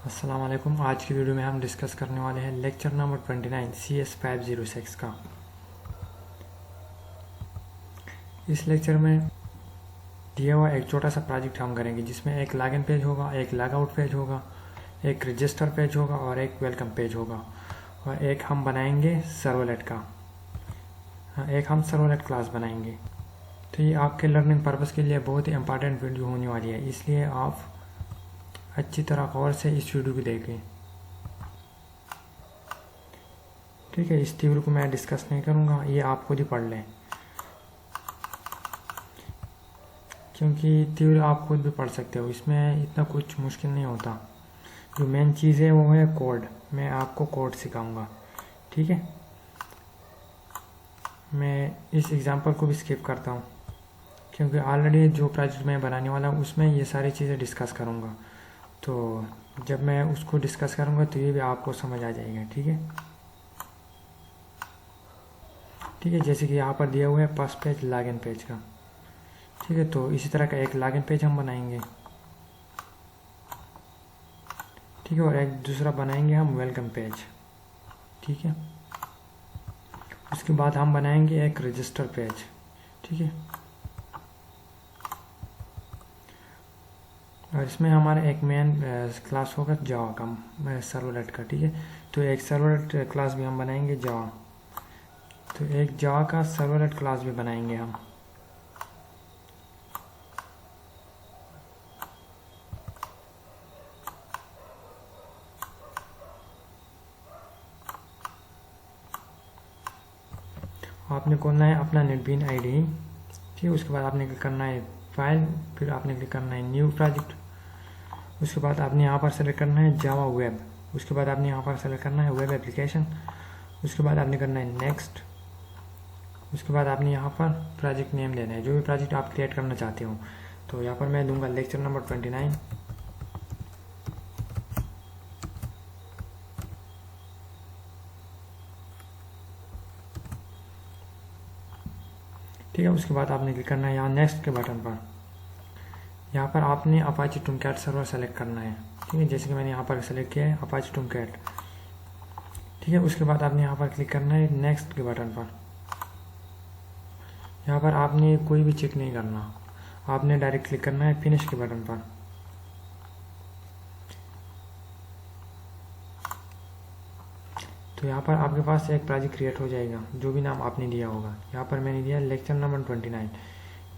अस्सलाम वालेकुम। आज की वीडियो में हम डिस्कस करने वाले हैं लेक्चर नंबर 29 CS506 का। इस लेक्चर में दिया हुआ एक छोटा सा प्रोजेक्ट हम करेंगे जिसमें एक लॉगिन पेज होगा, एक लॉगआउट पेज होगा, एक रजिस्टर पेज होगा और एक वेलकम पेज होगा और एक हम बनाएंगे सर्वलेट का। एक हम सर्वलेट क्लास बनाएंगे। तो ये आपके लर्निंग पर्पज़ के लिए बहुत ही इंपॉर्टेंट वीडियो होने वाली है, इसलिए आप अच्छी तरह गौर से इस वीडियो को देखें। ठीक है, इस वीडियो को मैं डिस्कस नहीं करूँगा, ये आप खुद ही पढ़ लें क्योंकि थ्योरी आप खुद भी पढ़ सकते हो, इसमें इतना कुछ मुश्किल नहीं होता। जो मेन चीज़ है वो है कोड। मैं आपको कोड सिखाऊंगा। ठीक है, मैं इस एग्जांपल को भी स्किप करता हूँ क्योंकि ऑलरेडी जो प्रोजेक्ट मैं बनाने वाला हूँ उसमें ये सारी चीज़ें डिस्कस करूँगा। तो जब मैं उसको डिस्कस करूँगा तो ये भी आपको समझ आ जाएगा। ठीक है, ठीक है, जैसे कि यहाँ पर दिया हुआ है फर्स्ट पेज लॉगिन पेज का। ठीक है, तो इसी तरह का एक लॉगिन पेज हम बनाएंगे। ठीक है, और एक दूसरा बनाएंगे हम वेलकम पेज। ठीक है, उसके बाद हम बनाएंगे एक रजिस्टर पेज। ठीक है, और इसमें हमारा एक मेन क्लास होगा जावा का, सर्वलेट का। ठीक है, तो एक सर्वलेट क्लास भी हम बनाएंगे जावा। तो एक जावा का सर्वलेट क्लास भी बनाएंगे हम। आपने खोलना है अपना नेटबीन आईडी। ठीक है, उसके बाद आपने क्लिक करना है फाइल, फिर आपने क्लिक करना है न्यू प्रोजेक्ट। उसके बाद आपने यहाँ पर सेलेक्ट करना है जावा वेब। उसके बाद आपने यहाँ पर सेलेक्ट करना है वेब एप्लीकेशन। उसके बाद आपने करना है नेक्स्ट। उसके बाद आपने यहाँ पर प्रोजेक्ट नेम देना है, जो भी प्रोजेक्ट आप क्रिएट करना चाहते हो। तो यहाँ पर मैं दूंगा लेक्चर नंबर 29। ठीक है, उसके बाद आपने क्लिक करना है यहाँ नेक्स्ट के बटन पर। यहाँ पर आपने अपाची टॉमकैट सर्वर सेलेक्ट करना है। ठीक है, जैसे कि मैंने यहाँ पर सेलेक्ट किया है अपाची टॉमकैट। ठीक है, उसके बाद आपने यहाँ पर क्लिक करना है नेक्स्ट के बटन पर। यहाँ पर आपने कोई भी चेक नहीं करना, आपने डायरेक्ट क्लिक करना है फिनिश के बटन पर। तो यहाँ पर आपके पास एक प्रोजेक्ट क्रिएट हो जाएगा, जो भी नाम आपने दिया होगा। यहाँ पर मैंने दिया लेक्चर नंबर 29।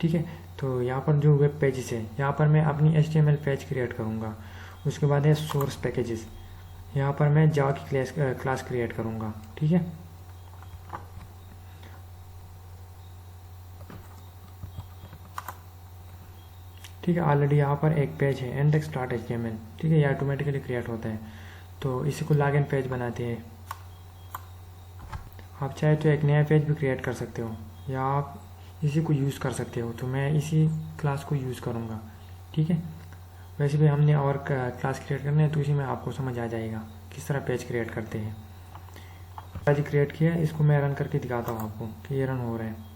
ठीक है, तो यहाँ पर जो वेब पेजेस है, यहाँ पर मैं अपनी HTML पेज क्रिएट करूँगा। उसके बाद है सोर्स पैकेजेस, यहाँ पर मैं जावा की क्लास क्रिएट करूँगा। ठीक है, ठीक है, ऑलरेडी यहाँ पर एक पेज है index.html। ठीक है, ये ऑटोमेटिकली क्रिएट होता है, तो इसी को लॉगिन पेज बनाते हैं। आप चाहे तो एक नया पेज भी क्रिएट कर सकते हो या आप इसी को यूज़ कर सकते हो। तो मैं इसी क्लास को यूज़ करूँगा। ठीक है, वैसे भी हमने और क्लास क्रिएट करना है तो इसी में आपको समझ आ जाएगा किस तरह पेज क्रिएट करते हैं। पेज क्रिएट किया, इसको मैं रन करके दिखाता हूँ आपको कि ये रन हो रहे हैं।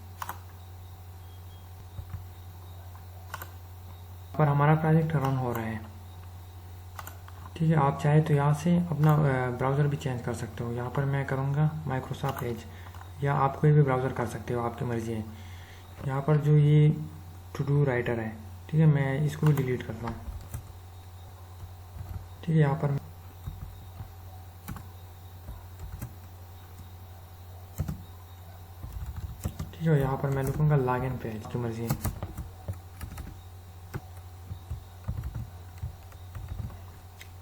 पर हमारा प्रोजेक्ट रन हो रहा है। ठीक है, आप चाहे तो यहाँ से अपना ब्राउज़र भी चेंज कर सकते हो। यहाँ पर मैं करूँगा माइक्रोसॉफ्ट एज, या आप कोई भी ब्राउज़र कर सकते हो, आपकी मर्ज़ी है। यहाँ पर जो ये टू डू राइटर है, ठीक है, मैं इसको भी डिलीट करता हूँ। ठीक है, यहाँ पर ठीक है, यहाँ पर मैं लिखूँगा लॉगिन पेज, की मर्ज़ी है।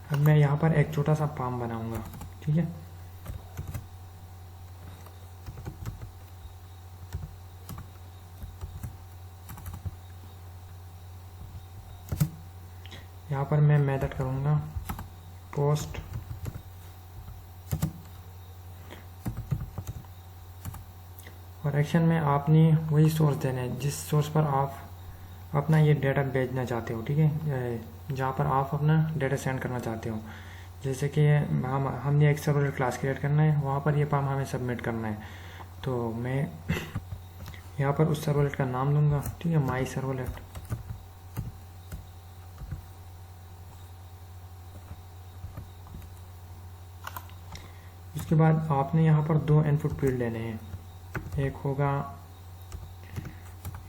अब मैं यहाँ पर एक छोटा सा फॉर्म बनाऊँगा। ठीक है, यहाँ पर मैं मेथड करूँगा पोस्ट और एक्शन में आपने वही सोर्स देना है जिस सोर्स पर आप अपना ये डेटा भेजना चाहते हो। ठीक है, जहाँ पर आप अपना डेटा सेंड करना चाहते हो। जैसे कि हमने एक सर्वलेट क्लास क्रिएट करना है, वहाँ पर ये फॉर्म हमें सबमिट करना है। तो मैं यहाँ पर उस सर्वलेट का नाम दूंगा। ठीक है, माई सर्वलेट। उसके बाद आपने यहाँ पर दो इनपुट फील्ड लेने हैं। एक होगा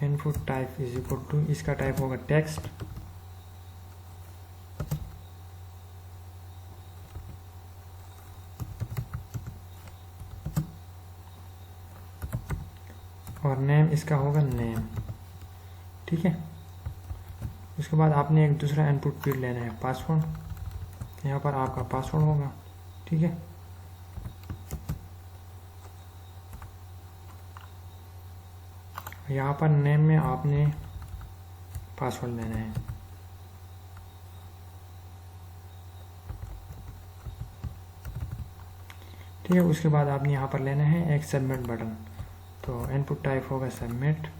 input type is equal to, इसका टाइप होगा टेक्स्ट, और नेम इसका होगा नेम। ठीक है, उसके बाद आपने एक दूसरा इनपुट फील्ड लेना है पासवर्ड। यहाँ पर आपका पासवर्ड होगा। ठीक है, यहाँ पर नेम में आपने पासवर्ड लेना है। ठीक है, उसके बाद आपने यहाँ पर लेना है एक सबमिट बटन। तो इनपुट टाइप होगा सबमिट,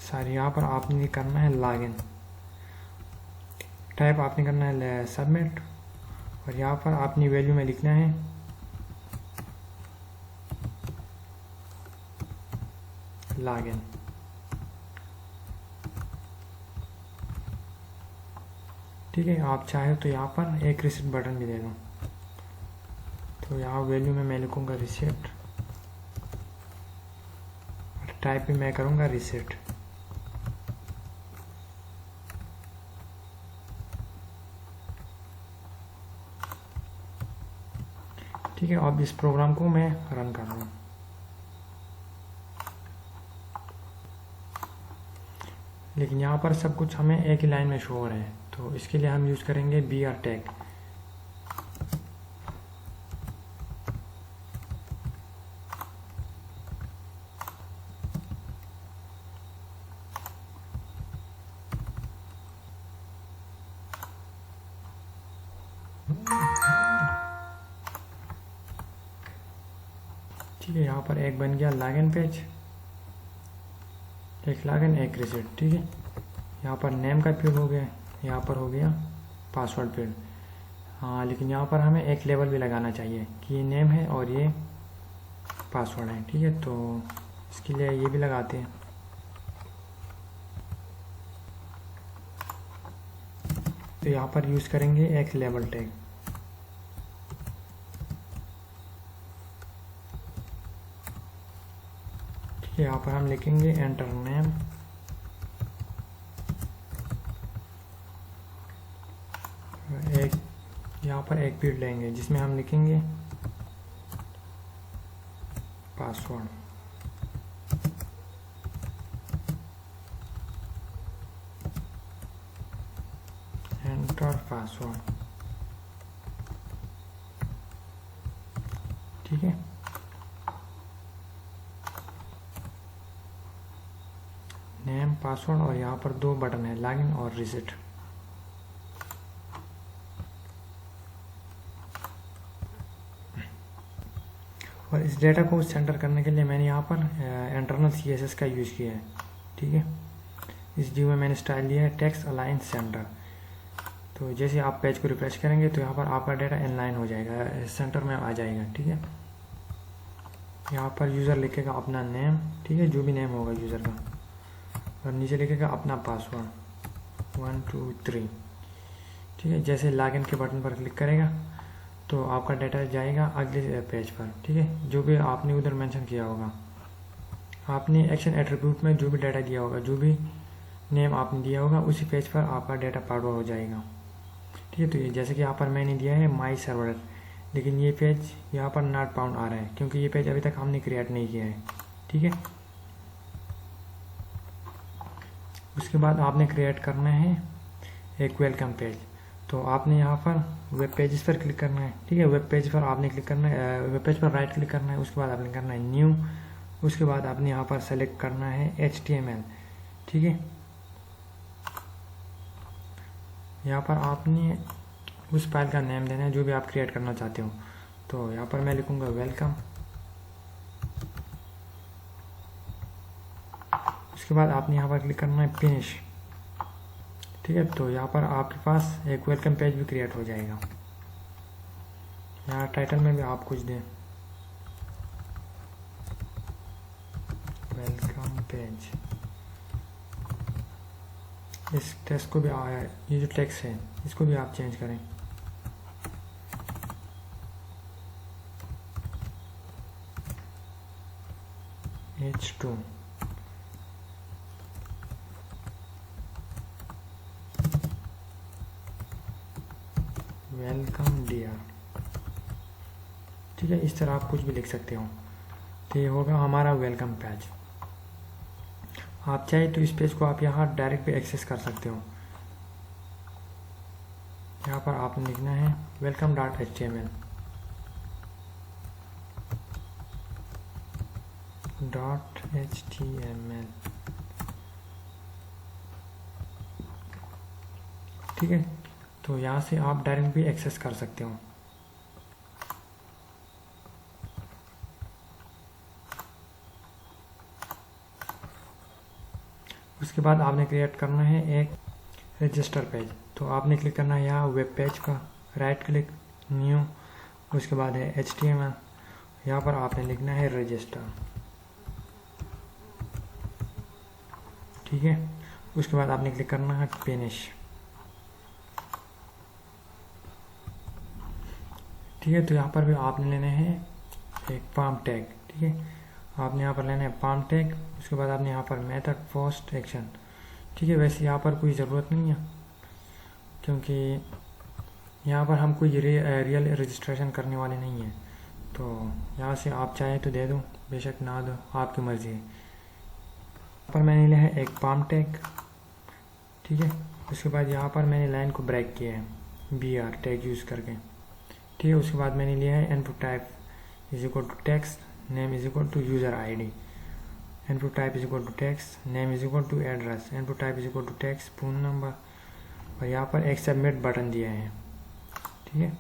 सॉरी यहाँ पर आपने करना है लॉगिन, टाइप आपने करना है सबमिट, और यहाँ पर अपनी वैल्यू में लिखना है लॉगिन। ठीक है, आप चाहे तो यहाँ पर एक रिसेट बटन भी दे दो। तो यहाँ वैल्यू में मैं लिखूँगा रिसेट, और टाइप भी मैं करूँगा रिसेट। ठीक है, अब इस प्रोग्राम को मैं रन कर रहा हूँ। लेकिन यहाँ पर सब कुछ हमें एक ही लाइन में शो हो रहा है, तो इसके लिए हम यूज़ करेंगे br टैग। ठीक है, यहाँ पर एक बन गया लॉगिन पेज, एक लॉगिन एक रिसेट। ठीक है, यहाँ पर नेम का फील्ड हो गया, यहाँ पर हो गया पासवर्ड फील्ड। हाँ, लेकिन यहाँ पर हमें एक लेबल भी लगाना चाहिए कि ये नेम है और ये पासवर्ड है। ठीक है, तो इसके लिए ये भी लगाते हैं। तो यहाँ पर यूज़ करेंगे एक लेबल टैग। यहाँ पर हम लिखेंगे एंटर नेम, एक यहाँ पर एक फील्ड लेंगे जिसमें हम लिखेंगे पासवर्ड। Enter password. ठीक है, नेम पासवर्ड, और यहाँ पर दो बटन है लॉगिन और रिसेट। और इस डेटा को सेंटर करने के लिए मैंने यहाँ पर इंटरनल CSS का यूज़ किया है। ठीक है, इस ड्यू में मैंने स्टाइल लिया है टेक्स्ट अलाइन सेंटर। तो जैसे आप पेज को रिफ्रेश करेंगे तो यहाँ पर आपका डेटा इनलाइन हो जाएगा, सेंटर में आ जाएगा। ठीक है, यहाँ पर यूज़र लिखेगा अपना नेम। ठीक है, जो भी नेम होगा यूज़र का, और नीचे लिखेगा अपना पासवर्ड 1 2 3। ठीक है, जैसे लॉगिन के बटन पर क्लिक करेगा तो आपका डाटा जाएगा अगले पेज पर। ठीक है, जो भी आपने उधर मेंशन किया होगा, आपने एक्शन एट्रीब्यूट में जो भी डाटा दिया होगा, जो भी नेम आपने दिया होगा, उसी पेज पर आपका डाटा फॉरवर्ड हो जाएगा। ठीक है, तो ये जैसे कि यहाँ पर मैंने दिया है माई सर्वर, लेकिन ये पेज यहाँ पर नॉट फाउंड आ रहा है क्योंकि ये पेज अभी तक हमने क्रिएट नहीं किया है। ठीक है, उसके बाद आपने क्रिएट करना है एक वेलकम पेज। तो आपने यहाँ पर वेब पेजेस पर क्लिक करना है। ठीक है, वेब पेज पर आपने क्लिक करना है, वेब पेज पर राइट क्लिक करना है, उसके बाद आपने करना है न्यू। उसके बाद आपने यहाँ पर सेलेक्ट करना है HTML। ठीक है, यहाँ पर आपने उस फाइल का नेम देना है जो भी आप क्रिएट करना चाहते हो। तो यहाँ पर मैं लिखूँगा वेलकम। उसके बाद आपने यहाँ पर क्लिक करना है फिनिश। ठीक है, तो यहाँ पर आपके पास एक वेलकम पेज भी क्रिएट हो जाएगा। यहाँ टाइटल में भी आप कुछ दें, चेंज। इस टेक्स्ट को भी ये जो टेक्स्ट है इसको भी आप चेंज करें। H2 welcome dear. ठीक है, इस तरह आप कुछ भी लिख सकते हो। तो ये होगा हमारा वेलकम पेज। आप चाहे तो इस पेज को आप यहाँ डायरेक्ट भी एक्सेस कर सकते हो। यहाँ पर आपने लिखना है welcome.html .html। ठीक है, तो यहाँ से आप डायरेक्ट भी एक्सेस कर सकते हो। उसके बाद आपने क्रिएट करना है एक रजिस्टर पेज। तो आपने क्लिक करना है यहाँ वेब पेज का, राइट क्लिक, न्यू, उसके बाद है HTML। यहाँ पर आपने लिखना है रजिस्टर। ठीक है, उसके बाद आपने क्लिक करना है फिनिश। ठीक है, तो यहाँ पर भी आपने लेना है एक पाम टैग। ठीक है, आपने यहाँ पर लेना है पाम टैग। उसके बाद आपने यहाँ पर मेथड पोस्ट एक्शन। ठीक है, वैसे यहाँ पर कोई ज़रूरत नहीं है क्योंकि यहाँ पर हम कोई रियल रजिस्ट्रेशन करने वाले नहीं हैं। तो यहाँ से आप चाहें तो दे दो, बेशक ना दो, आपकी मर्ज़ी है। पर मैंने लिया है एक पाम टैग। ठीक है, उसके बाद यहाँ पर मैंने लाइन को ब्रेक किया है BR टैग यूज़ करके। ठीक है, उसके बाद मैंने लिया है input type is equal to text, name is equal to user ID। Input type is equal to text, name is equal to address, input type is equal to text, phone number, और यहाँ पर एक submit button दिया है। ठीक है,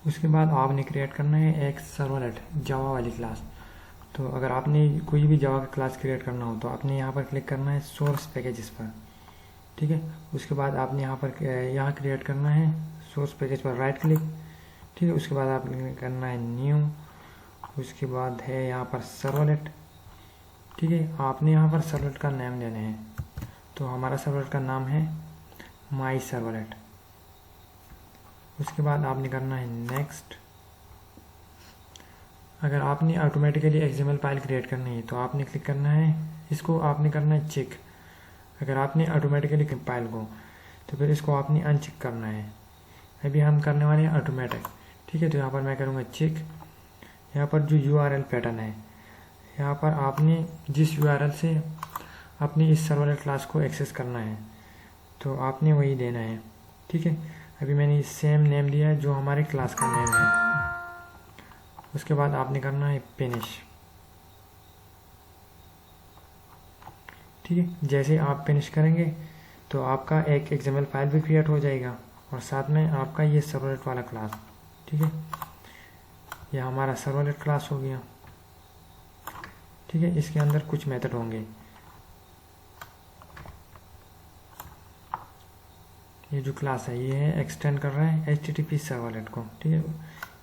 उसके बाद आपने क्रिएट करना है एक सर्वलेट जावा वाली क्लास। तो अगर आपने कोई भी जावा का क्लास क्रिएट करना हो तो आपने यहाँ पर क्लिक करना है सोर्स पैकेजेस पर। ठीक है, उसके बाद आपने यहाँ पर क्रिएट करना है सोर्स पैकेज पर राइट क्लिक। ठीक है, उसके बाद आपने करना है न्यू, उसके बाद है यहाँ पर सर्वलेट। ठीक है, आपने यहाँ पर सर्वलेट का नाम देना है। तो हमारा सर्वलेट का नाम है माई सर्वलेट। उसके बाद आपने करना है नेक्स्ट। अगर आपने ऑटोमेटिकली XML फाइल क्रिएट करनी है तो आपने क्लिक करना है, इसको आपने करना है चेक। अगर आपने ऑटोमेटिकली फाइल को, तो फिर इसको आपने अनचेक करना है। अभी हम करने वाले हैं ऑटोमेटिक। ठीक है, तो यहाँ पर मैं करूँगा चेक। यहाँ पर जो URL पैटर्न है, यहाँ पर आपने जिस URL से अपनी इस सर्वलेट क्लास को एक्सेस करना है तो आपने वही देना है। ठीक है, अभी मैंने सेम नेम दिया है जो हमारे क्लास का नेम है। उसके बाद आपने करना है फिनिश। ठीक है, जैसे आप फिनिश करेंगे तो आपका एक XML फाइल भी क्रिएट हो जाएगा और साथ में आपका ये सर्वलेट वाला क्लास। ठीक है, यह हमारा सर्वलेट क्लास हो गया। ठीक है, इसके अंदर कुछ मेथड होंगे। ये जो क्लास है ये है एक्सटेंड कर रहा है HTTP सर्वलेट को। ठीक है,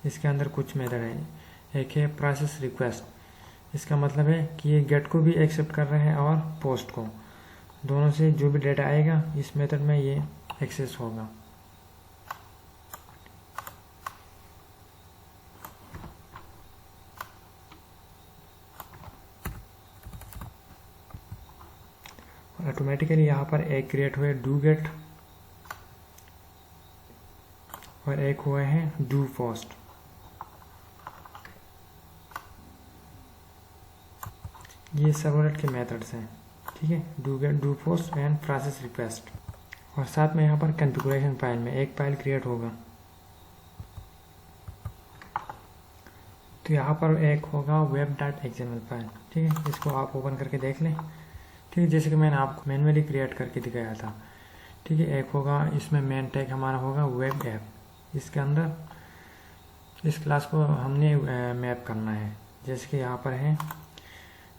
इसके अंदर कुछ मेथड है। एक है प्रोसेस रिक्वेस्ट, इसका मतलब है कि ये गेट को भी एक्सेप्ट कर रहा है और पोस्ट को, दोनों से जो भी डेटा आएगा इस मेथड में ये एक्सेस होगा। ऑटोमेटिकली यहाँ पर एक क्रिएट हुए डू गेट और एक हुए हैं डू पोस्ट। ये सर्वलेट के मेथड्स हैं। ठीक है, do get, do post and process request. और साथ में यहाँ पर कॉन्फ़िगरेशन फाइल में एक फाइल क्रिएट होगा। तो यहाँ पर एक होगा web.xml फाइल। ठीक है, इसको आप ओपन करके देख लें। ठीक है, जैसे कि मैंने आपको मैनुअली क्रिएट करके दिखाया था। ठीक है, एक होगा इसमें मेन टैग हमारा होगा वेब ऐप। इसके अंदर इस क्लास को हमने मैप करना है। जैसे कि यहाँ पर है,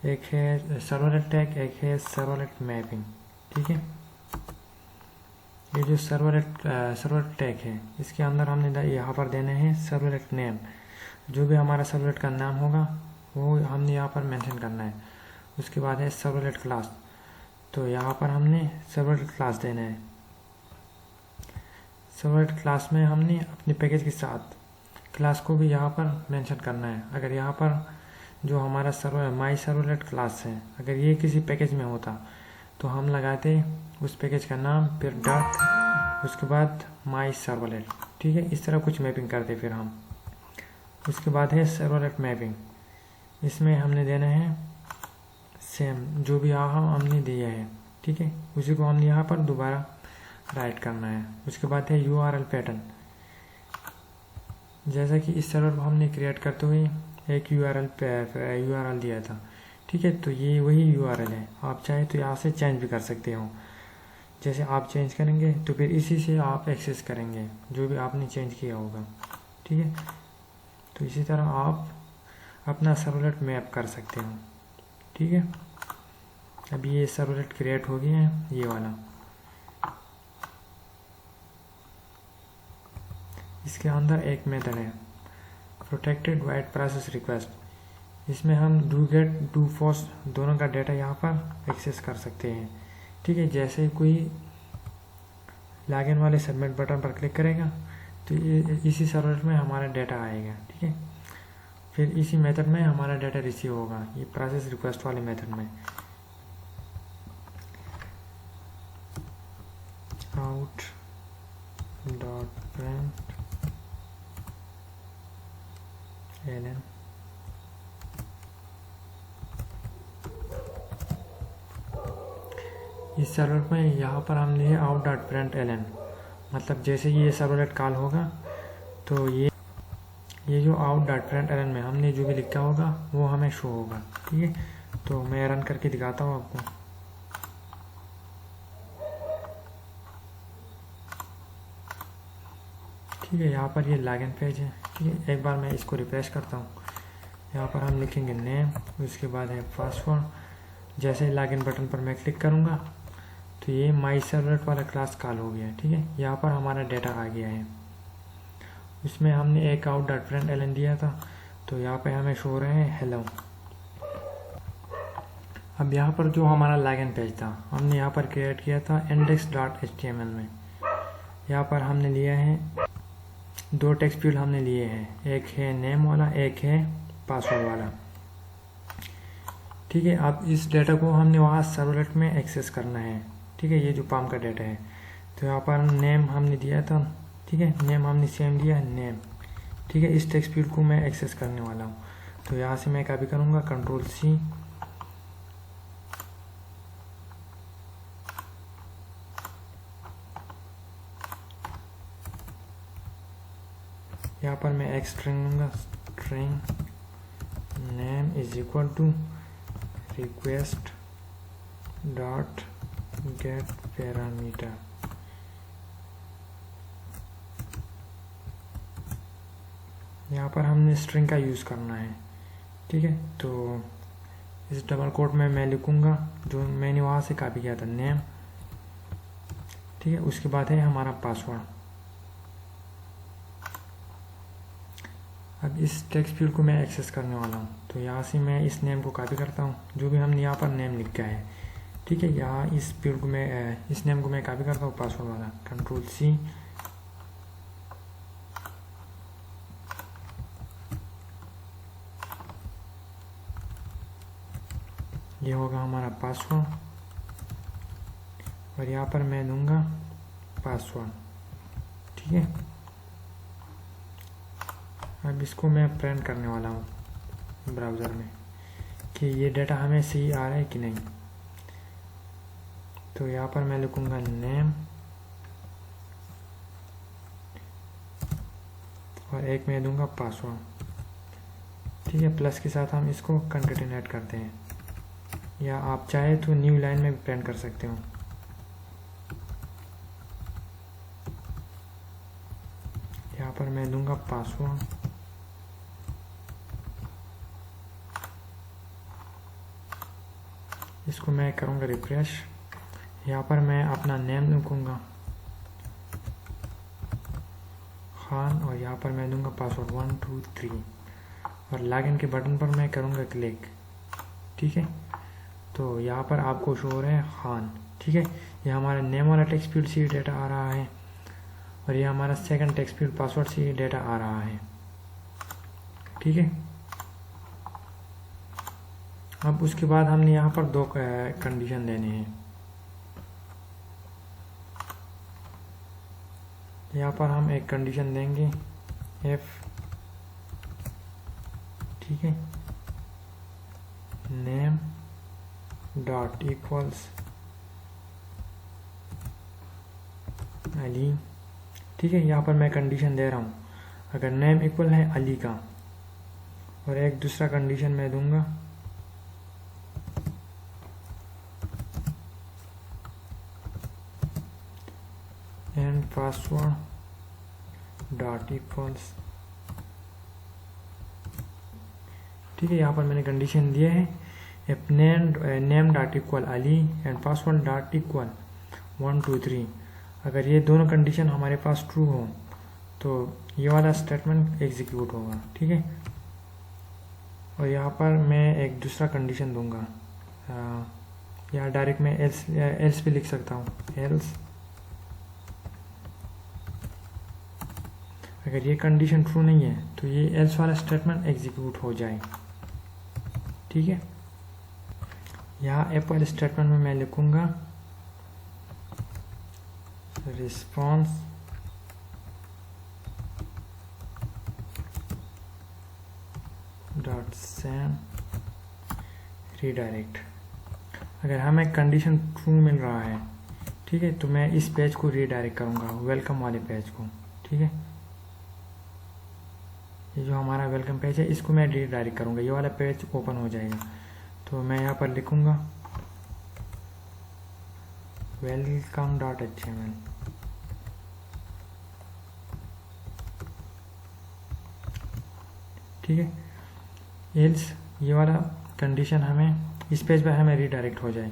एक है सर्वलेट टैग, एक है सर्वलेट मैपिंग। ठीक है, ये जो सर्वलेट टैग है इसके अंदर हमने यहाँ पर देना है सर्वलेट नेम। जो भी हमारा सर्वलेट का नाम होगा वो हमने यहाँ पर मेंशन करना है। उसके बाद है सर्वलेट क्लास, तो यहाँ पर हमने सर्वलेट क्लास देना है। सर्वलेट क्लास में हमने अपने पैकेज के साथ क्लास को भी यहाँ पर मेंशन करना है। अगर यहाँ पर जो हमारा सर्वर माई सर्वलेट क्लास है, अगर ये किसी पैकेज में होता तो हम लगाते उस पैकेज का नाम, फिर डॉट, उसके बाद माई सर्वलेट। ठीक है, इस तरह कुछ मैपिंग करते फिर हम। उसके बाद है सर्वलेट मैपिंग, इसमें हमने देना है सेम जो भी यहाँ हमने दिया है। ठीक है, उसी को हमने यहाँ पर दोबारा राइट करना है। उसके बाद है URL पैटर्न, जैसा कि इस सर्वर को हमने क्रिएट करते हुए एक URL दिया था। ठीक है, तो ये वही URL है। आप चाहे तो यहाँ से चेंज भी कर सकते हो। जैसे आप चेंज करेंगे तो फिर इसी से आप एक्सेस करेंगे जो भी आपने चेंज किया होगा। ठीक है, तो इसी तरह आप अपना सर्वलेट मैप कर सकते हो। ठीक है, अभी ये सर्वलेट क्रिएट हो गया है, ये वाला। इसके अंदर एक मेथड है प्रोटेक्टेड वाइट प्रोसेस रिक्वेस्ट, इसमें हम डू गेट डू पोस्ट दोनों का डेटा यहाँ पर एक्सेस कर सकते हैं। ठीक है, जैसे कोई लॉगिन वाले सबमिट बटन पर क्लिक करेगा तो इसी सर्वर में हमारा डेटा आएगा। ठीक है, फिर इसी मेथड में हमारा डेटा रिसीव होगा, ये प्रोसेस रिक्वेस्ट वाले मेथड में। आउट डॉट प्रिंट ln इस सर्वर में यहाँ पर हमने है आउट डॉट प्रिंट ln, मतलब जैसे ये सर्वलेट कॉल होगा तो ये जो आउट डॉट प्रिंट ln में हमने जो भी लिखा होगा वो हमें शो होगा। ठीक है, तो मैं रन करके दिखाता हूँ आपको। ठीक है, यहाँ पर ये लॉगिन पेज है। ठीक है, एक बार मैं इसको रिफ्रेश करता हूँ। यहाँ पर हम लिखेंगे नेम, उसके बाद है पासवर्ड। जैसे लॉगिन बटन पर मैं क्लिक करूँगा तो ये माई सर्वलेट वाला क्लास कॉल हो गया। ठीक है, यहाँ पर हमारा डेटा आ गया है। उसमें हमने एक आउट डॉट प्रिंट ln दिया था, तो यहाँ पे हमें शो रहे हैं हेलो। अब यहाँ पर जो हमारा लॉगिन पेज था हमने यहाँ पर क्रिएट किया था index.html में। यहाँ पर हमने लिया है 2 टेक्स्ट फील्ड हमने लिए हैं, एक है नेम वाला, एक है पासवर्ड वाला। ठीक है, अब इस डेटा को हमने वहाँ सर्वलेट में एक्सेस करना है। ठीक है, ये जो पाम का डेटा है, तो यहाँ पर नेम हमने दिया था। ठीक है, नेम हमने सेम दिया नेम। ठीक है, इस टेक्स्ट फील्ड को मैं एक्सेस करने वाला हूँ, तो यहाँ से मैं कॉपी करूँगा Ctrl+C, यहाँ पर मैं एक स्ट्रिंग लूँगा, string name is equal to request dot get parameter. यहाँ पर हमने स्ट्रिंग का यूज़ करना है। ठीक है, तो इस डबल कोट में मैं लिखूँगा जो मैंने वहाँ से कॉपी किया था नेम। ठीक है, उसके बाद है हमारा पासवर्ड। अब इस टेक्स्ट फील्ड को मैं एक्सेस करने वाला हूँ, तो यहाँ से मैं इस नेम को कॉपी करता हूँ जो भी हमने यहाँ पर नेम लिखा है। ठीक है, यहाँ इस फील्ड को मैं इस नेम को मैं कॉपी करता हूँ पासवर्ड वाला, Ctrl+C, ये होगा हमारा पासवर्ड, और यहाँ पर मैं दूंगा पासवर्ड। ठीक है, अब इसको मैं प्रिंट करने वाला हूँ ब्राउज़र में कि ये डेटा हमें सही आ रहा है कि नहीं। तो यहाँ पर मैं लिखूँगा नेम और एक मैं दूंगा पासवर्ड। ठीक है, प्लस के साथ हम इसको कंकेटिनेट करते हैं, या आप चाहे तो न्यू लाइन में भी प्रिंट कर सकते हो। यहाँ पर मैं दूंगा पासवर्ड, इसको मैं करूँगा रिफ्रेश। यहाँ पर मैं अपना नेम लिखूँगा खान, और यहाँ पर मैं दूंगा पासवर्ड 1 2 3। और लॉगिन के बटन पर मैं करूँगा क्लिक। ठीक है, तो यहाँ पर आपको शो हो रहा है खान। ठीक है, ये हमारा नेम वाला टेक्स्ट फील्ड से डेटा आ रहा है और ये हमारा सेकंड टेक्स्ट फील्ड पासवर्ड से डेटा आ रहा है। ठीक है, अब उसके बाद हमने यहाँ पर दो कंडीशन देने हैं। यहाँ पर हम एक कंडीशन देंगे एफ, ठीक है, नेम डॉट इक्वल्स अली। ठीक है, यहाँ पर मैं कंडीशन दे रहा हूँ अगर नेम इक्वल है अली का, और एक दूसरा कंडीशन मैं दूंगा एंड पासवर्ड डॉट इक्वल्स। ठीक है, यहाँ पर मैंने कंडीशन दिया है if name dot equal Ali and password dot equal 1 2 3। अगर ये दोनों कंडीशन हमारे पास ट्रू हो तो ये वाला स्टेटमेंट एग्जीक्यूट होगा। ठीक है, और यहाँ पर मैं एक दूसरा कंडीशन दूंगा, यहाँ डायरेक्ट मैं एल्स भी लिख सकता हूँ, एल्स अगर ये कंडीशन ट्रू नहीं है तो ये एल्स वाला स्टेटमेंट एग्जीक्यूट हो जाए। ठीक है, यहाँ एफ वाले स्टेटमेंट में मैं लिखूंगा रिस्पॉन्स डॉट सेंड रीडायरेक्ट। अगर हमें कंडीशन ट्रू मिल रहा है, ठीक है, तो मैं इस पेज को रीडायरेक्ट करूंगा, वेलकम वाले पेज को। ठीक है, ये जो हमारा वेलकम पेज है इसको मैं रीडायरेक्ट करूंगा, ये वाला पेज ओपन हो जाएगा। तो मैं यहाँ पर लिखूंगा वेलकम डॉट HTML। ठीक है, एल्स ये वाला कंडीशन हमें इस पेज पर हमें रीडायरेक्ट हो जाए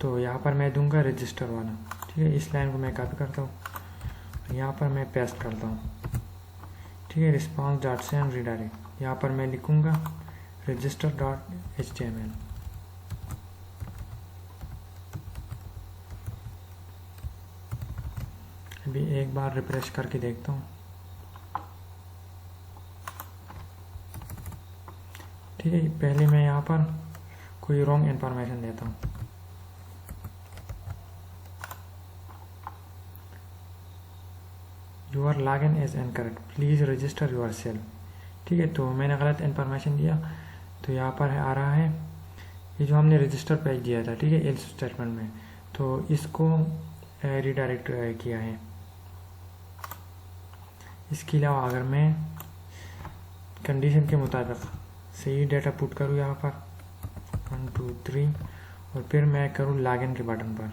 तो यहाँ पर मैं दूंगा रजिस्टर वाला। ठीक है, इस लाइन को मैं कॉपी करता हूँ, यहाँ पर मैं पेस्ट करता हूँ। ठीक है, रिस्पॉन्स डॉट सेंड रीडायरेक्ट, यहाँ पर मैं लिखूंगा रजिस्टर डॉट HTML। अभी एक बार रिफ्रेश करके देखता हूँ। ठीक है, पहले मैं यहाँ पर कोई रॉन्ग इंफॉर्मेशन देता हूँ। Your login is incorrect, please register your self. ठीक है, तो मैंने गलत इंफॉर्मेशन दिया तो यहाँ पर आ रहा है ये जो हमने रजिस्टर पेज दिया था। ठीक है, एल्स स्टेटमेंट में, तो इसको रीडायरेक्ट किया है। इसके अलावा अगर मैं कंडीशन के मुताबिक सही डेटा पुट करूँ यहाँ पर 1 2 3 और फिर मैं करूँ लॉगिन के बटन पर,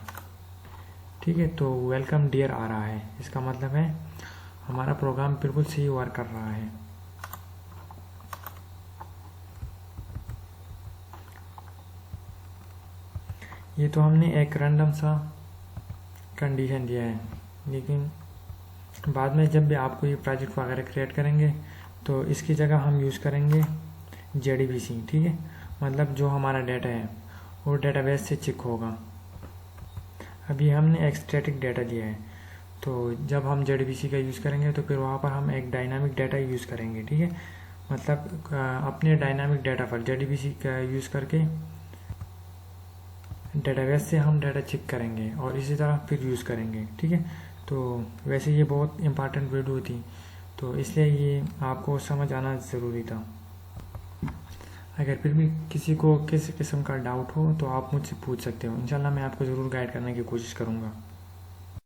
ठीक है, तो वेलकम डियर आ रहा है। इसका मतलब है हमारा प्रोग्राम बिल्कुल सही वर्क कर रहा है। ये तो हमने एक रैंडम सा कंडीशन दिया है, लेकिन बाद में जब भी आपको ये प्रोजेक्ट वगैरह क्रिएट करेंगे तो इसकी जगह हम यूज़ करेंगे JDBC। ठीक है, मतलब जो हमारा डाटा है वो डेटाबेस से चेक होगा। अभी हमने एक स्टैटिक डाटा दिया है, तो जब हम JDBC का यूज़ करेंगे तो फिर वहाँ पर हम एक डायनामिक डाटा यूज़ करेंगे। ठीक है, मतलब अपने डायनामिक डाटा पर JDBC का यूज़ करके डेटाबेस से हम डाटा चेक करेंगे और इसी तरह फिर यूज़ करेंगे। ठीक है, तो वैसे ये बहुत इम्पॉर्टेंट वीडियो थी, तो इसलिए ये आपको समझ आना ज़रूरी था। अगर फिर भी किसी को किसी किस्म का डाउट हो तो आप मुझसे पूछ सकते हो, इंशाल्लाह मैं आपको ज़रूर गाइड करने की कोशिश करूँगा।